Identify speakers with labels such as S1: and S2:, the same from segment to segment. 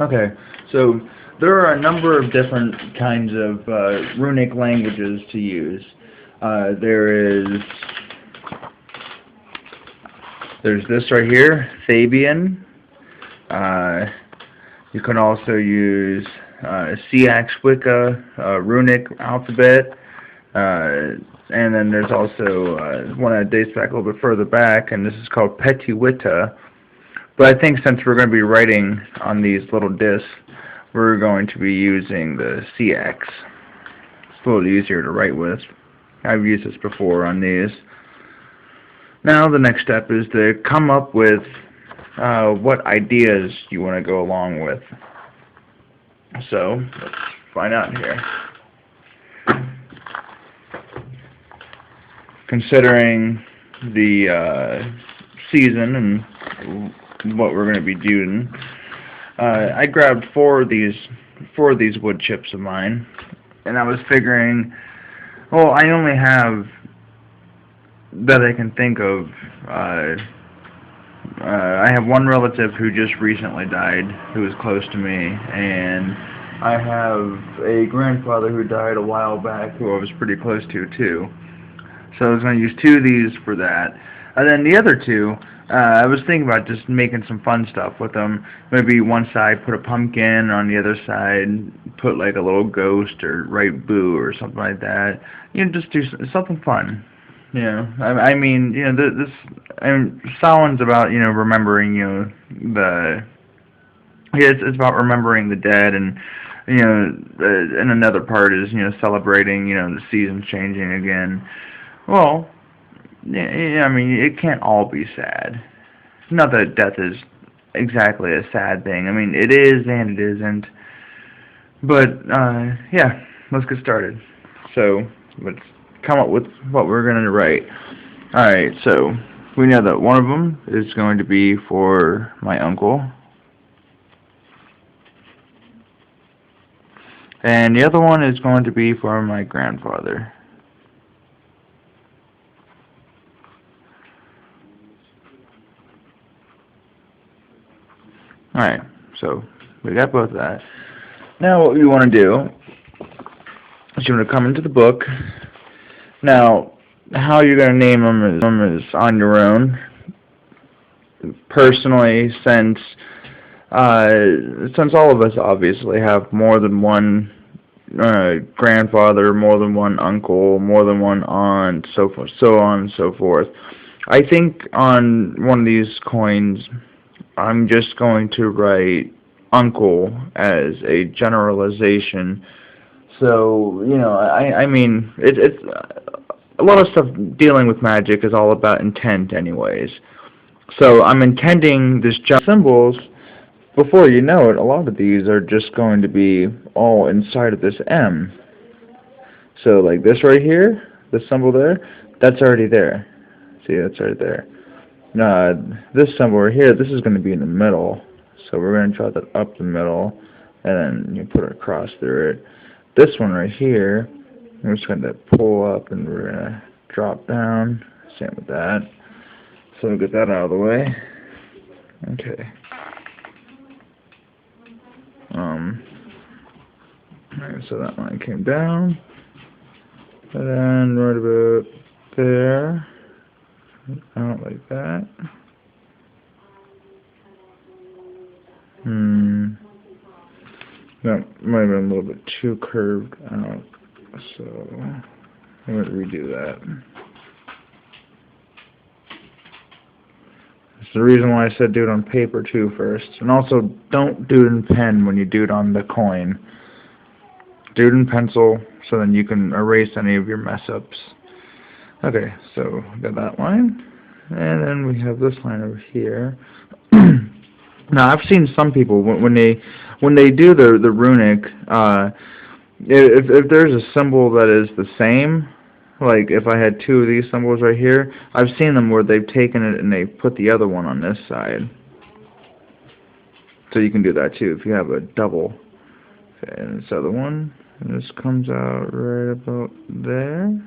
S1: Okay, so there are a number of different kinds of runic languages to use. There is there's this right here, Fabian. Uh, you can also use Seax Wicca, runic alphabet, and then there's also one that dates back a little bit further back, and this is called pt2. But I think since we're going to be writing on these little discs, we're going to be using the CX. It's a little easier to write with. I've used this before on these. Now the next step is to come up with what ideas you want to go along with. So let's find out here. Considering the season and what we're going to be doing, I grabbed four of these wood chips of mine, and I was figuring, well, I only have that I can think of. I have one relative who just recently died, who was close to me, and I have a grandfather who died a while back, who I was pretty close to too. So I was going to use two of these for that. And then the other two, I was thinking about just making some fun stuff with them. Maybe one side put a pumpkin, on the other side put like a little ghost or write boo or something like that. You know, just do something fun. You know, I mean, you know, Samhain's about, you know, remembering, you know, it's about remembering the dead, and you know, and another part is, you know, celebrating, you know, the seasons changing again. Well, yeah, I mean, it can't all be sad. Not that death is exactly a sad thing. I mean, it is and it isn't. But, yeah, let's get started. So, let's come up with what we're going to write. Alright, so, we know that one of them is going to be for my uncle. And the other one is going to be for my grandfather. Alright, so we got both of that. Now what you want to do is you want to come into the book. Now, how you're going to name them is on your own. Personally, since all of us obviously have more than one grandfather, more than one uncle, more than one aunt, so on and so forth, I think on one of these coins, I'm just going to write uncle as a generalization. So, you know, I mean, it's a lot of stuff dealing with magic is all about intent anyways. So I'm intending this symbols. Before you know it, a lot of these are just going to be all inside of this M. So like this right here, this symbol there, that's already there. See, that's right there. This symbol right here, this is going to be in the middle. So we're going to draw that up the middle, and then you put it across through it. This one right here, we're just going to pull up, and we're going to drop down. Same with that. So we'll get that out of the way. Okay. Alright, so that line came down, and then right about there. Out like that. That might have been a little bit too curved out, so I'm going to redo that. That's the reason why I said do it on paper too first. And also, don't do it in pen when you do it on the coin. Do it in pencil, so then you can erase any of your mess-ups. Okay, so we got that line, and then we have this line over here. Now, I've seen some people when they do the runic, if there's a symbol that is the same, like if I had two of these symbols right here, I've seen them where they've taken it and they put the other one on this side. So you can do that too if you have a double. Okay, and this other one, and this comes out right about there.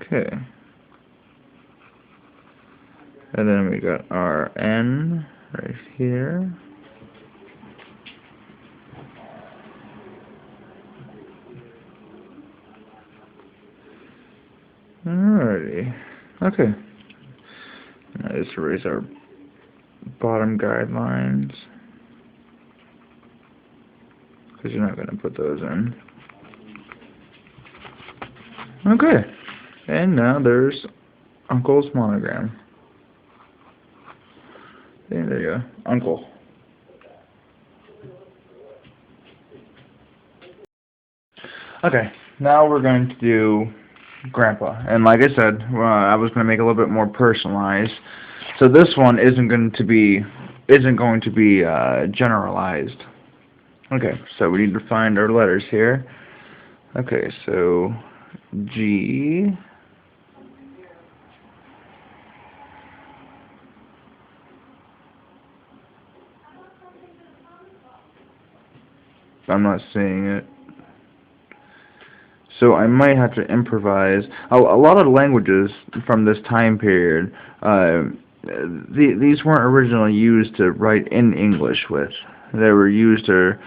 S1: Okay. And then we got our N right here. Alrighty. Okay. Now let's erase our bottom guidelines, because you're not going to put those in. Okay. And now there's Uncle's monogram. Okay, there you go. Uncle. Okay. Now we're going to do Grandpa. And like I said, I was going to make it a little bit more personalized. So this one isn't going to be generalized. Okay, so we need to find our letters here. Okay, so G, I'm not seeing it. So I might have to improvise. A lot of languages from this time period, these weren't originally used to write in English with. They were used to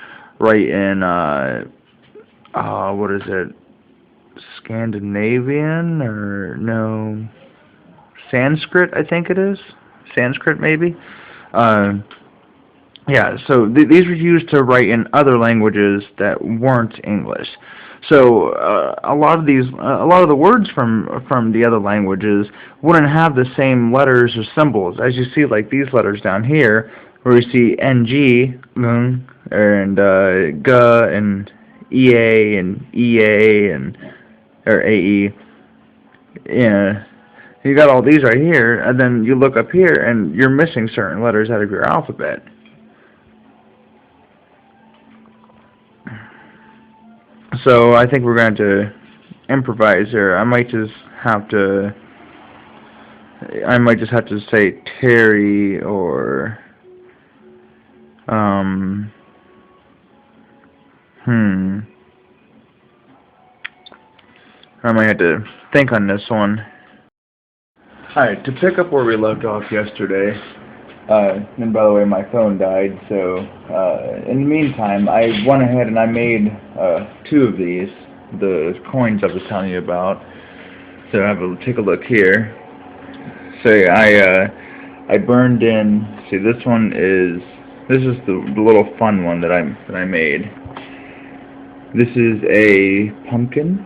S1: write in, what is it, Scandinavian, or no, Sanskrit, I think it is. Sanskrit, maybe. Yeah, so these were used to write in other languages that weren't English. So a lot of the words from the other languages wouldn't have the same letters or symbols as you see, like these letters down here, where you see ng, and g, and ea, and ea, and or ae. Yeah, you got all these right here, and then you look up here, and you're missing certain letters out of your alphabet. So I think we're going to improvise here. I might just have to say Terry, or I might have to think on this one. Alright, to pick up where we left off yesterday, and by the way, my phone died, so in the meantime, I went ahead and I made 2 of these, the coins I was telling you about. So take a look here. So yeah, I burned in. See, this is the little fun one that I made. This is a pumpkin.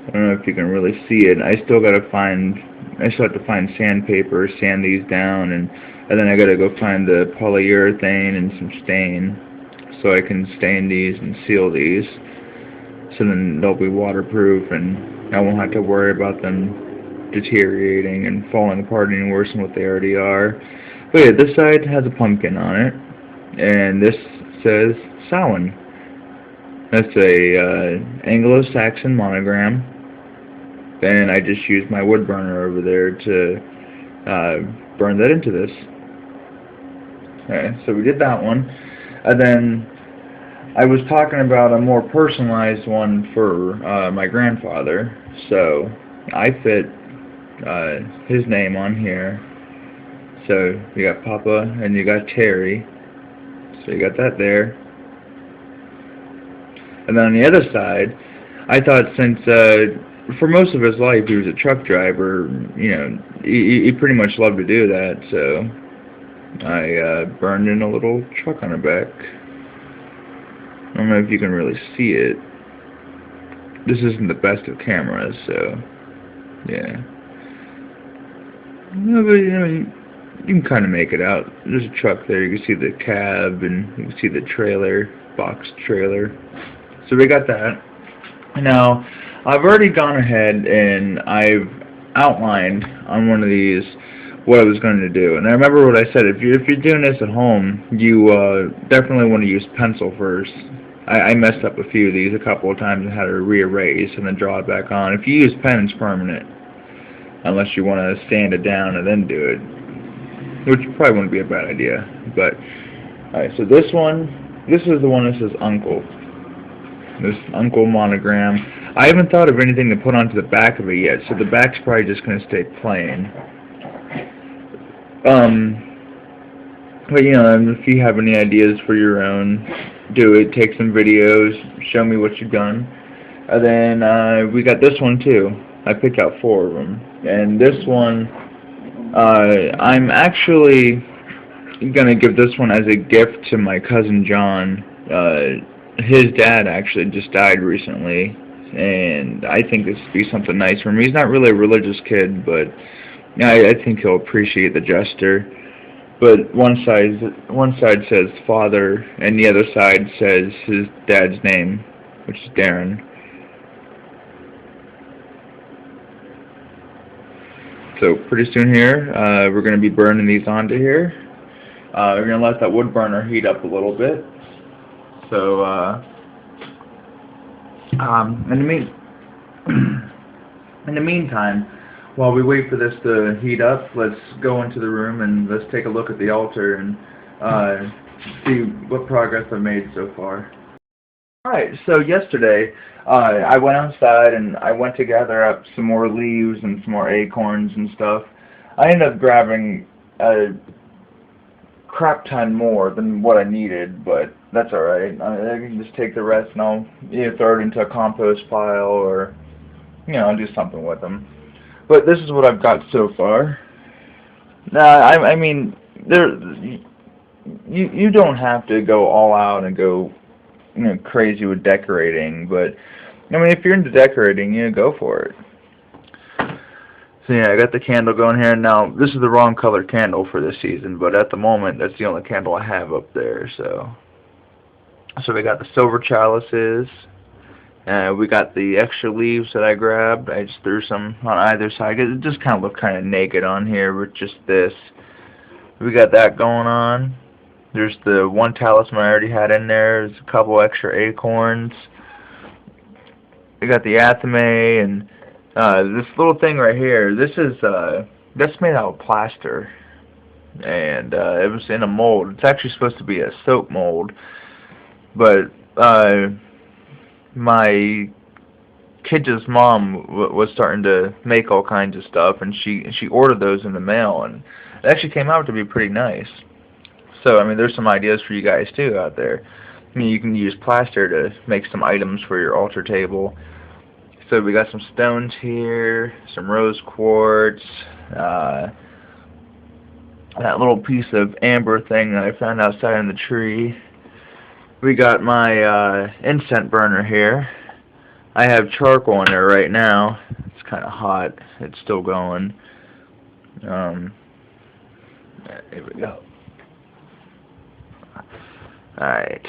S1: I don't know if you can really see it. I still have to find sandpaper, sand these down, and then I gotta go find the polyurethane and some stain, so I can stain these and seal these, so then they'll be waterproof and I won't have to worry about them deteriorating and falling apart any worse than what they already are. But yeah, this side has a pumpkin on it, and this says Samhain. That's a Anglo-Saxon monogram, and I just used my wood burner over there to burn that into this. Okay, so we did that one, and then I was talking about a more personalized one for my grandfather, so I fit his name on here. So you got Papa and you got Terry, so you got that there. And then on the other side, I thought, since for most of his life he was a truck driver, you know, he pretty much loved to do that, so I burned in a little truck on the back. I don't know if you can really see it. This isn't the best of cameras, so yeah. No, but you know, you can kind of make it out. There's a truck there. You can see the cab, and you can see the trailer, box trailer. So we got that. Now, I've already gone ahead and I've outlined on one of these what I was going to do. And I remember what I said. If you're doing this at home, you definitely want to use pencil first. I messed up a few of these a couple of times and had to re-erase and then draw it back on. If you use pen, it's permanent, unless you want to sand it down and then do it, which probably wouldn't be a bad idea. But alright, so this is the one that says Uncle. This Uncle monogram. I haven't thought of anything to put onto the back of it yet, so the back's probably just going to stay plain. But you know, if you have any ideas for your own, do it. Take some videos, show me what you've done. And then we got this one too. I picked out 4 of them, and this one I'm actually gonna give this one as a gift to my cousin John. His dad actually just died recently, and I think this would be something nice for him. He's not really a religious kid, but I think he'll appreciate the gesture. But one side says father, and the other side says his dad's name, which is Darren. So pretty soon here, we're going to be burning these onto here. We're going to let that wood burner heat up a little bit. So in the meantime, while we wait for this to heat up, let's go into the room and let's take a look at the altar and see what progress I've made so far. Alright, so yesterday I went outside and I went to gather up some more leaves and some more acorns and stuff. I ended up grabbing a crap ton more than what I needed, but that's alright. I can just take the rest and I'll either throw it into a compost pile or, you know, I'll do something with them. But this is what I've got so far. Now, I mean, you don't have to go all out and go, you know, crazy with decorating, but I mean, if you're into decorating, you know, go for it. So yeah, I got the candle going here. Now, this is the wrong color candle for this season, but at the moment, that's the only candle I have up there. So we got the silver chalices. We got the extra leaves that I grabbed. I just threw some on either side. It just kind of looked kind of naked on here with just this. We got that going on. There's the one talisman I already had in there. There's a couple extra acorns. We got the athame and this little thing right here. This is that's made out of plaster, and it was in a mold. It's actually supposed to be a soap mold, but my kid's mom was starting to make all kinds of stuff, and she ordered those in the mail, and it actually came out to be pretty nice. So I mean, there's some ideas for you guys too out there. I mean, you can use plaster to make some items for your altar table. So we got some stones here, some rose quartz, that little piece of amber thing that I found outside in the tree. We got my incense burner here. I have charcoal in there right now. It's kind of hot. It's still going. Here we go. Alright.